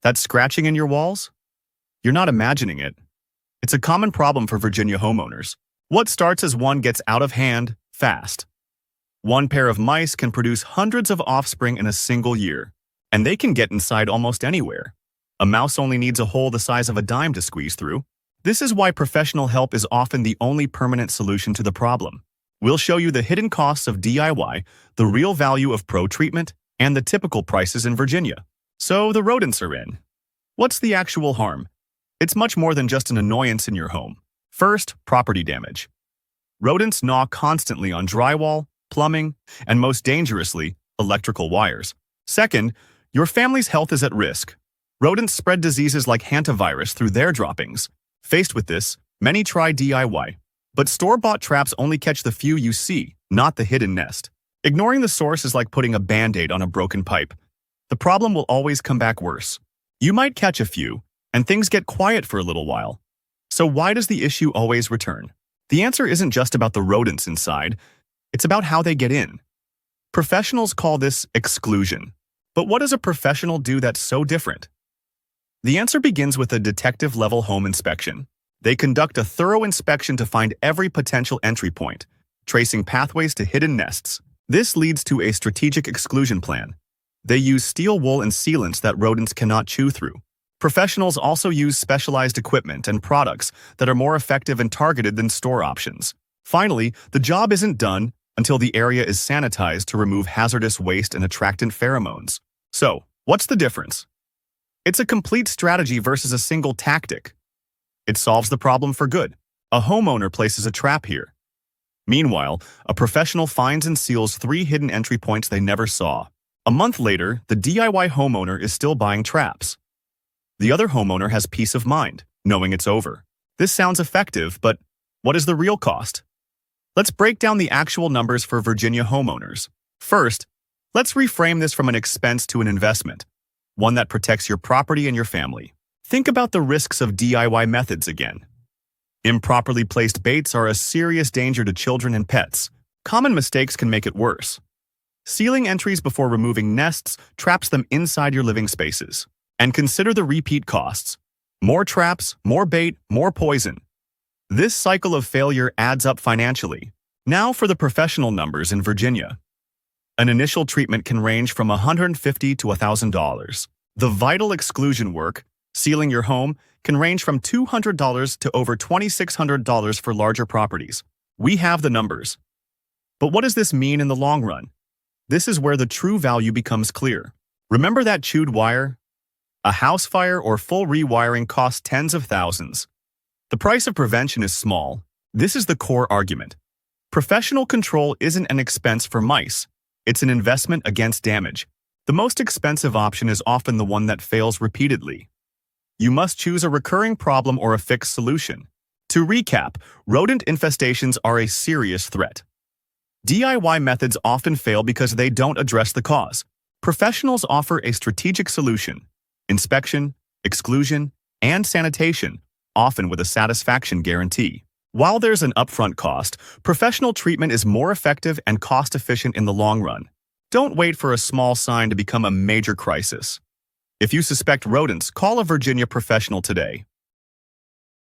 That scratching in your walls? You're not imagining it. It's a common problem for Virginia homeowners. What starts as one gets out of hand fast. One pair of mice can produce hundreds of offspring in a single year, and they can get inside almost anywhere. A mouse only needs a hole the size of a dime to squeeze through. This is why professional help is often the only permanent solution to the problem. We'll show you the hidden costs of DIY, the real value of pro treatment, and the typical prices in Virginia. So the rodents are in. What's the actual harm? It's much more than just an annoyance in your home. First, property damage. Rodents gnaw constantly on drywall, plumbing, and most dangerously, electrical wires. Second, your family's health is at risk. Rodents spread diseases like hantavirus through their droppings. Faced with this, many try DIY. But store-bought traps only catch the few you see, not the hidden nest. Ignoring the source is like putting a Band-Aid on a broken pipe. The problem will always come back worse. You might catch a few, and things get quiet for a little while. So why does the issue always return? The answer isn't just about the rodents inside, it's about how they get in. Professionals call this exclusion. But what does a professional do that's so different? The answer begins with a detective-level home inspection. They conduct a thorough inspection to find every potential entry point, tracing pathways to hidden nests. This leads to a strategic exclusion plan. They use steel wool and sealants that rodents cannot chew through. Professionals also use specialized equipment and products that are more effective and targeted than store options. Finally, the job isn't done until the area is sanitized to remove hazardous waste and attractant pheromones. So, what's the difference? It's a complete strategy versus a single tactic. It solves the problem for good. A homeowner places a trap here. Meanwhile, a professional finds and seals 3 hidden entry points they never saw. A month later, the DIY homeowner is still buying traps. The other homeowner has peace of mind, knowing it's over. This sounds effective, but what is the real cost? Let's break down the actual numbers for Virginia homeowners. First, let's reframe this from an expense to an investment, one that protects your property and your family. Think about the risks of DIY methods again. Improperly placed baits are a serious danger to children and pets. Common mistakes can make it worse. Sealing entries before removing nests traps them inside your living spaces. And consider the repeat costs. More traps, more bait, more poison. This cycle of failure adds up financially. Now for the professional numbers in Virginia. An initial treatment can range from $150 to $1,000. The vital exclusion work, sealing your home, can range from $200 to over $2,600 for larger properties. We have the numbers. But what does this mean in the long run? This is where the true value becomes clear. Remember that chewed wire? A house fire or full rewiring costs tens of thousands. The price of prevention is small. This is the core argument. Professional control isn't an expense for mice. It's an investment against damage. The most expensive option is often the one that fails repeatedly. You must choose a recurring problem or a fixed solution. To recap, rodent infestations are a serious threat. DIY methods often fail because they don't address the cause. Professionals offer a strategic solution: inspection, exclusion, and sanitation, often with a satisfaction guarantee. While there's an upfront cost, professional treatment is more effective and cost-efficient in the long run. Don't wait for a small sign to become a major crisis. If you suspect rodents, call a Virginia professional today.